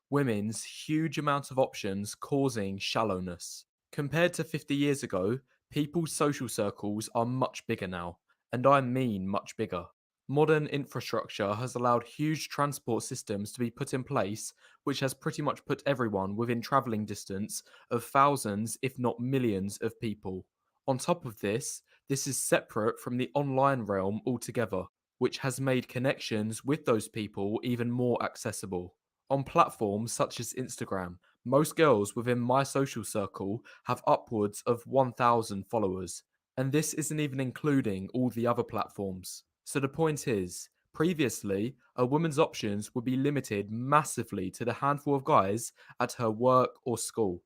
Women's huge amount of options causing shallowness. Compared to 50 years ago, people's social circles are much bigger now, and I mean much bigger. Modern infrastructure has allowed huge transport systems to be put in place, which has pretty much put everyone within travelling distance of thousands, if not millions, of people. On top of this is separate from the online realm altogether, which has made connections with those people even more accessible. On platforms such as Instagram, most girls within my social circle have upwards of 1,000 followers, and this isn't even including all the other platforms. So the point is, previously, a woman's options would be limited massively to the handful of guys at her work or school.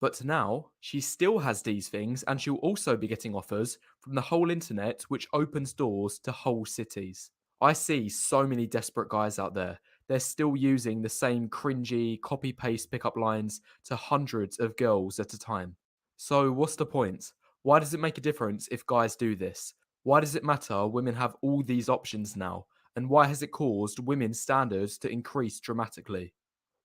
But now, she still has these things, and she'll also be getting offers from the whole internet, which opens doors to whole cities. I see so many desperate guys out there. They're still using the same cringy, copy-paste pickup lines to hundreds of girls at a time. So what's the point? Why does it make a difference if guys do this? Why does it matter women have all these options now? And why has it caused women's standards to increase dramatically?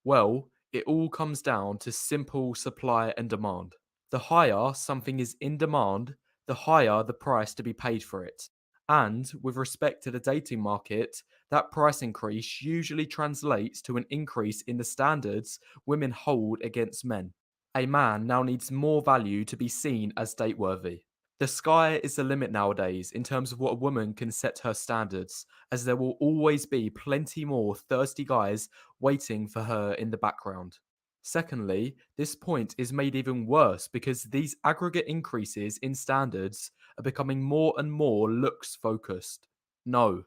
Well, it all comes down to simple supply and demand. The higher something is in demand, the higher the price to be paid for it. And with respect to the dating market, that price increase usually translates to an increase in the standards women hold against men. A man now needs more value to be seen as date worthy. The sky is the limit nowadays in terms of what a woman can set her standards, as there will always be plenty more thirsty guys waiting for her in the background. Secondly, this point is made even worse because these aggregate increases in standards are becoming more and more looks focused. No,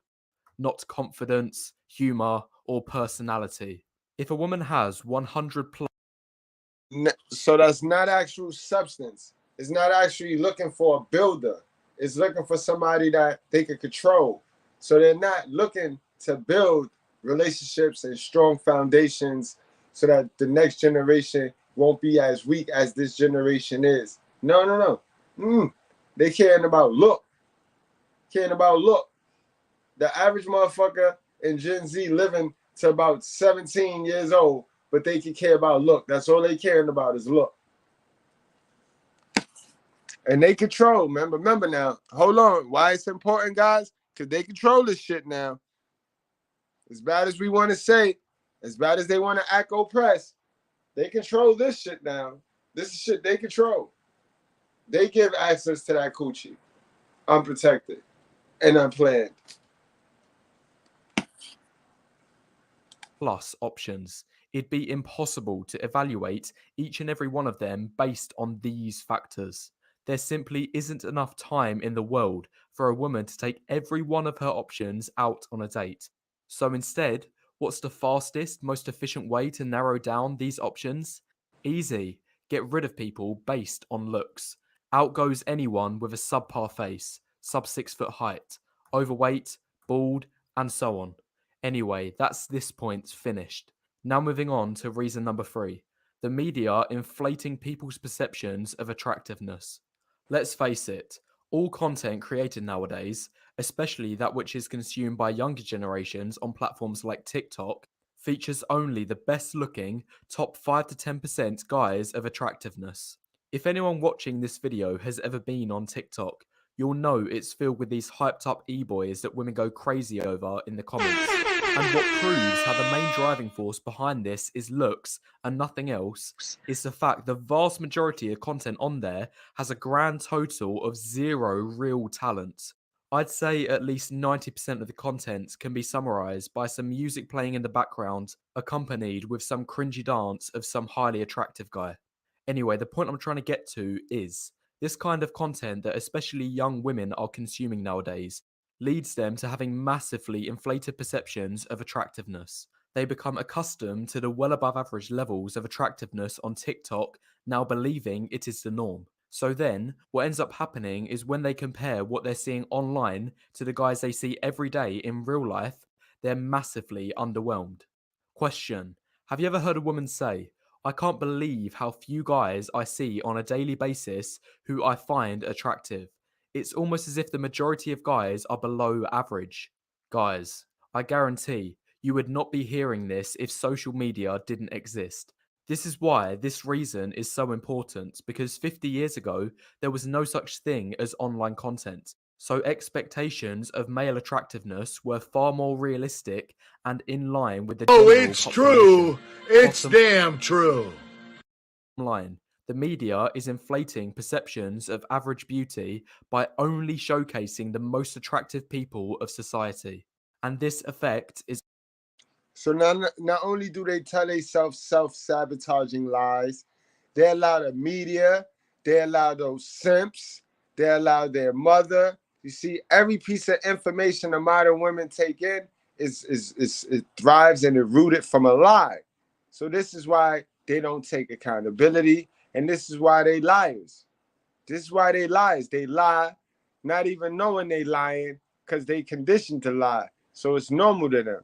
not confidence, humour, or personality. If a woman has 100 plus. So that's not actual substance. It's not actually looking for a builder. It's looking for somebody that they can control. So they're not looking to build relationships and strong foundations so that the next generation won't be as weak as this generation is. No. They caring about look. Caring about look. The average motherfucker in Gen Z living to about 17 years old, but they can care about look. That's all they caring about is look. And they control, remember now. Hold on. Why it's important, guys? Because they control this shit now. As bad as we want to say, as bad as they want to act oppressed, they control this shit now. This is shit they control. They give access to that coochie, unprotected and unplanned. Plus options. It'd be impossible to evaluate each and every one of them based on these factors. There simply isn't enough time in the world for a woman to take every one of her options out on a date. So instead, what's the fastest, most efficient way to narrow down these options? Easy. Get rid of people based on looks. Out goes anyone with a subpar face, sub 6 foot height, overweight, bald, and so on. Anyway, that's this point finished. Now moving on to reason number 3. The media inflating people's perceptions of attractiveness. Let's face it, all content created nowadays, especially that which is consumed by younger generations on platforms like TikTok, features only the best looking top 5 to 10% guys of attractiveness. If anyone watching this video has ever been on TikTok, you'll know it's filled with these hyped up e-boys that women go crazy over in the comments. And what proves how the main driving force behind this is looks and nothing else is the fact the vast majority of content on there has a grand total of 0 real talent. I'd say at least 90% of the content can be summarized by some music playing in the background, accompanied with some cringy dance of some highly attractive guy. Anyway, the point I'm trying to get to is this kind of content that especially young women are consuming nowadays leads them to having massively inflated perceptions of attractiveness. They become accustomed to the well above average levels of attractiveness on TikTok, now believing it is the norm. So then, what ends up happening is when they compare what they're seeing online to the guys they see every day in real life, they're massively underwhelmed. Question: have you ever heard a woman say, I can't believe how few guys I see on a daily basis who I find attractive? It's almost as if the majority of guys are below average. Guys, I guarantee you would not be hearing this if social media didn't exist. This is why this reason is so important, because 50 years ago, there was no such thing as online content. So expectations of male attractiveness were far more realistic and in line with the general population. True. It's Bottom damn true. line, the media is inflating perceptions of average beauty by only showcasing the most attractive people of society. And this effect is So not only do they tell themselves self-sabotaging lies, they allow the media, they allow those simps, they allow their mother. You see, every piece of information the modern women take in it thrives and it rooted from a lie. So this is why they don't take accountability, and this is why they liars. This is why they lies. They lie, not even knowing they lying, because they conditioned to lie. So it's normal to them.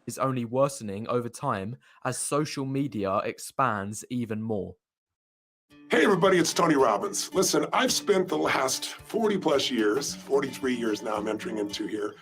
is only worsening over time as social media expands even more. Hey, everybody, it's Tony Robbins. Listen, I've spent the last 40 plus years, 43 years now, I'm entering into here.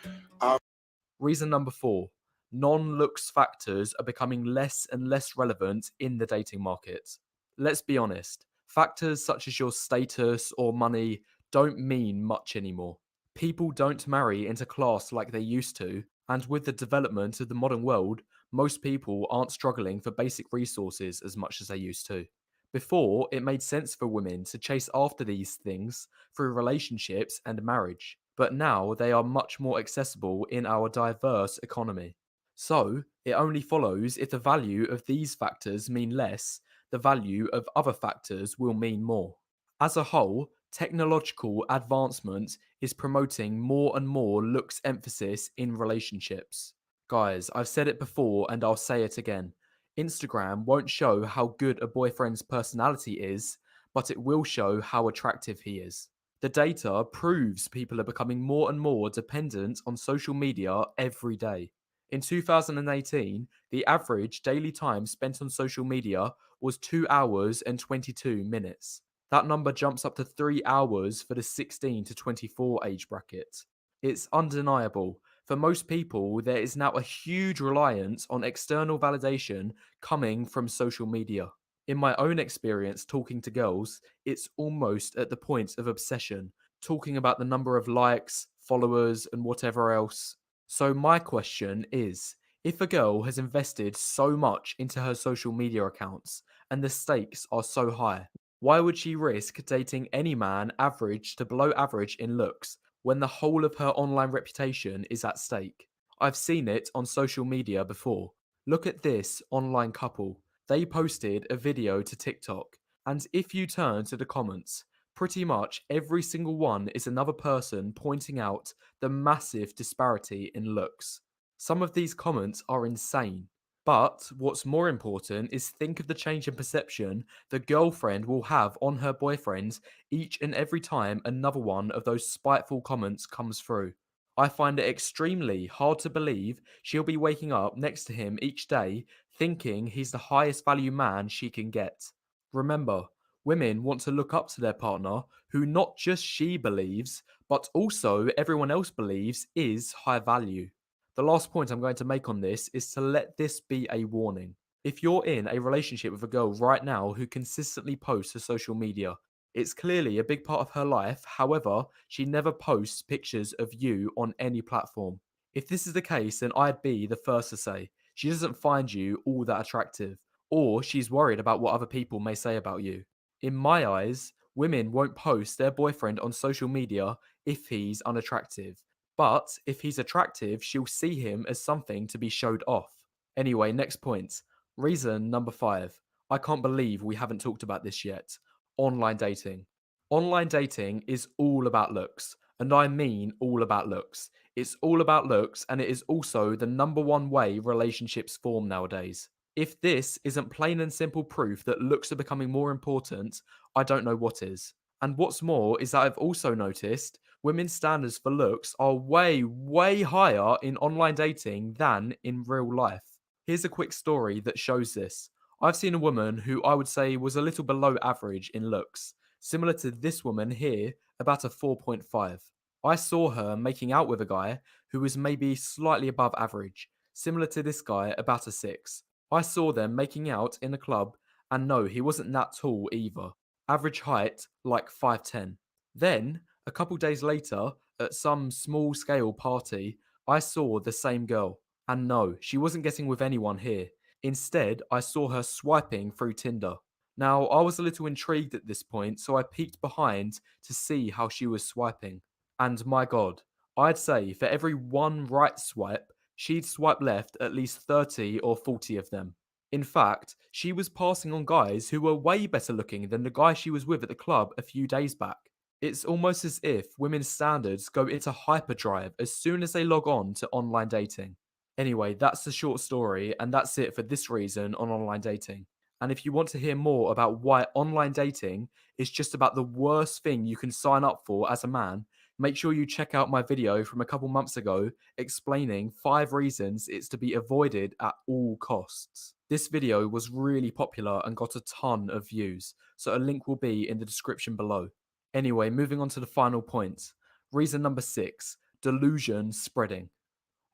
Reason number 4: non-looks factors are becoming less and less relevant in the dating market. Let's be honest, factors such as your status or money don't mean much anymore. People don't marry into class like they used to, and with the development of the modern world, most people aren't struggling for basic resources as much as they used to. Before, it made sense for women to chase after these things through relationships and marriage, but now they are much more accessible in our diverse economy. So, it only follows if the value of these factors mean less, the value of other factors will mean more. As a whole, technological advancement is promoting more and more looks emphasis in relationships. Guys, I've said it before and I'll say it again. Instagram won't show how good a boyfriend's personality is, but it will show how attractive he is. The data proves people are becoming more and more dependent on social media every day. In 2018, the average daily time spent on social media was 2 hours and 22 minutes. That number jumps up to 3 hours for the 16 to 24 age bracket. It's undeniable. For most people, there is now a huge reliance on external validation coming from social media. In my own experience talking to girls, it's almost at the point of obsession, talking about the number of likes, followers, and whatever else. So, my question is, if a girl has invested so much into her social media accounts and the stakes are so high, why would she risk dating any man average to below average in looks when the whole of her online reputation is at stake? I've seen it on social media before. Look at this online couple. They posted a video to TikTok, and if you turn to the comments, pretty much every single one is another person pointing out the massive disparity in looks. Some of these comments are insane. But what's more important is think of the change in perception the girlfriend will have on her boyfriend each and every time another one of those spiteful comments comes through. I find it extremely hard to believe she'll be waking up next to him each day thinking he's the highest value man she can get. Remember, women want to look up to their partner who not just she believes, but also everyone else believes is high value. The last point I'm going to make on this is to let this be a warning. If you're in a relationship with a girl right now who consistently posts to social media, it's clearly a big part of her life. However, she never posts pictures of you on any platform. If this is the case, then I'd be the first to say she doesn't find you all that attractive, or she's worried about what other people may say about you. In my eyes, women won't post their boyfriend on social media if he's unattractive. But if he's attractive, she'll see him as something to be showed off. Anyway, next point. Reason number 5. I can't believe we haven't talked about this yet. Online dating. Online dating is all about looks, and I mean all about looks. It's all about looks, and it is also the number one way relationships form nowadays. If this isn't plain and simple proof that looks are becoming more important, I don't know what is. And what's more is that I've also noticed women's standards for looks are way, way higher in online dating than in real life. Here's a quick story that shows this. I've seen a woman who I would say was a little below average in looks, similar to this woman here, about a 4.5. I saw her making out with a guy who was maybe slightly above average, similar to this guy, about a 6. I saw them making out in a club, and no, he wasn't that tall either. Average height, like 5'10. Then, a couple days later, at some small scale party, I saw the same girl. And no, she wasn't getting with anyone here. Instead, I saw her swiping through Tinder. Now, I was a little intrigued at this point, so I peeked behind to see how she was swiping. And my god, I'd say for every one right swipe, she'd swipe left at least 30 or 40 of them. In fact, she was passing on guys who were way better looking than the guy she was with at the club a few days back. It's almost as if women's standards go into hyperdrive as soon as they log on to online dating. Anyway, that's the short story, and that's it for this reason on online dating. And if you want to hear more about why online dating is just about the worst thing you can sign up for as a man, make sure you check out my video from a couple months ago explaining 5 reasons it's to be avoided at all costs. This video was really popular and got a ton of views, so a link will be in the description below. Anyway, moving on to the final point. Reason number 6, delusion spreading.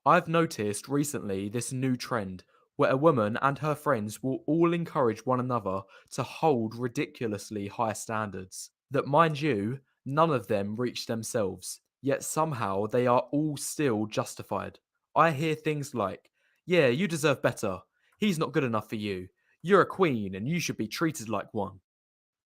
I've noticed recently this new trend where a woman and her friends will all encourage one another to hold ridiculously high standards that, mind you, none of them reach themselves, yet somehow they are all still justified. I hear things like, yeah, you deserve better. He's not good enough for you. You're a queen and you should be treated like one.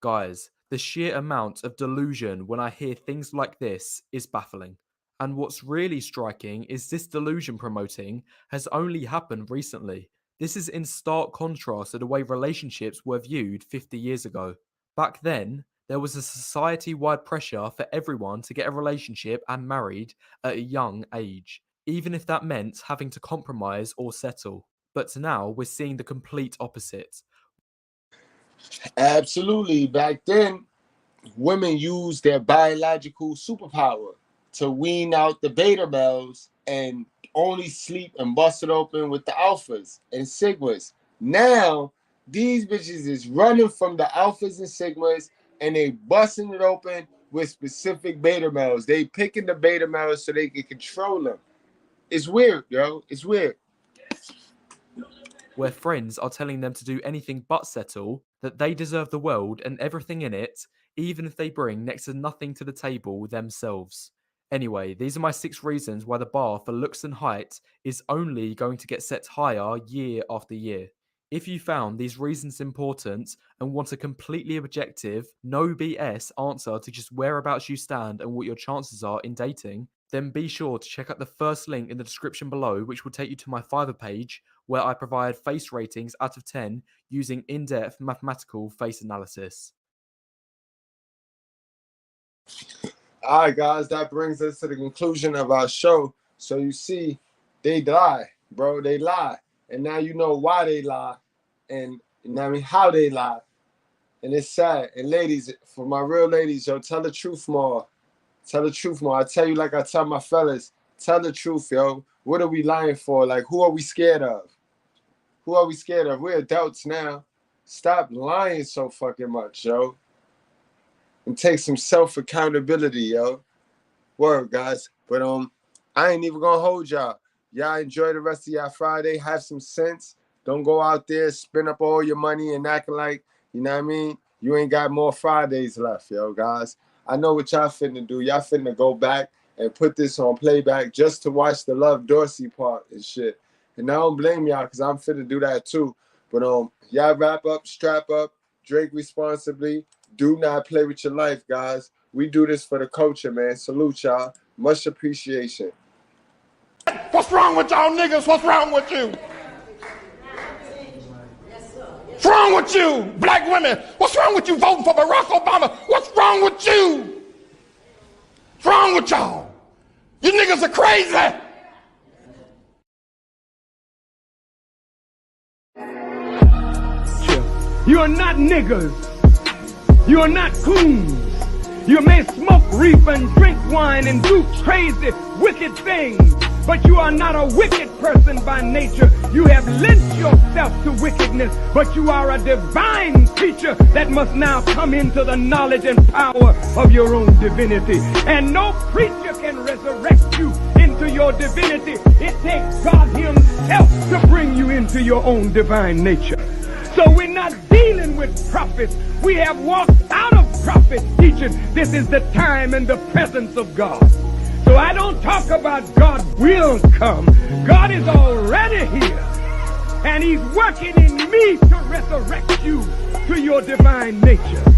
Guys, the sheer amount of delusion when I hear things like this is baffling. And what's really striking is this delusion promoting has only happened recently. This is in stark contrast to the way relationships were viewed 50 years ago. Back then, there was a society-wide pressure for everyone to get a relationship and married at a young age, even if that meant having to compromise or settle. But now we're seeing the complete opposite. Absolutely. Back then, women used their biological superpower to wean out the beta males and only sleep and bust it open with the alphas and sigmas. Now, these bitches is running from the alphas and sigmas and they busting it open with specific beta males. They picking the beta males so they can control them. It's weird, yo. It's weird. Where friends are telling them to do anything but settle, that they deserve the world and everything in it, even if they bring next to nothing to the table themselves. Anyway, these are my 6 reasons why the bar for looks and height is only going to get set higher year after year. If you found these reasons important and want a completely objective, no BS answer to just whereabouts you stand and what your chances are in dating, then be sure to check out the first link in the description below, which will take you to my Fiverr page, where I provide face ratings out of 10 using in-depth mathematical face analysis. All right, guys, that brings us to the conclusion of our show. So you see, they lie, bro. They lie. And now you know why they lie and I mean how they lie. And it's sad. And ladies, for my real ladies, yo, tell the truth more. Tell the truth more. I tell you like I tell my fellas, tell the truth, yo. What are we lying for? Like, who are we scared of? Who are we scared of? We're adults now. Stop lying so fucking much, yo. And take some self-accountability, yo. Word, guys. But I ain't even gonna hold y'all. Y'all enjoy the rest of y'all Friday. Have some sense. Don't go out there, spend up all your money and acting like, you know what I mean? You ain't got more Fridays left, yo, guys. I know what y'all finna do. Y'all finna go back and put this on playback just to watch the Love Dorsey part and shit. And I don't blame y'all because I'm finna do that too. But y'all wrap up, strap up, drink responsibly. Do not play with your life, guys. We do this for the culture, man. Salute y'all. Much appreciation. What's wrong with y'all niggas? What's wrong with you? What's wrong with you, black women? What's wrong with you voting for Barack Obama? What's wrong with you? What's wrong with y'all? You niggas are crazy. You are not niggers. You are not coons. You may smoke reefer and drink wine and do crazy, wicked things, but you are not a wicked person by nature. You have lent yourself to wickedness, but you are a divine creature that must now come into the knowledge and power of your own divinity. And no preacher can resurrect you into your divinity. It takes God himself to bring you into your own divine nature. So we're not dealing with prophets. We have walked out of prophet teaching. This is the time and the presence of God. So I don't talk about God will come. God is already here. And he's working in me to resurrect you to your divine nature.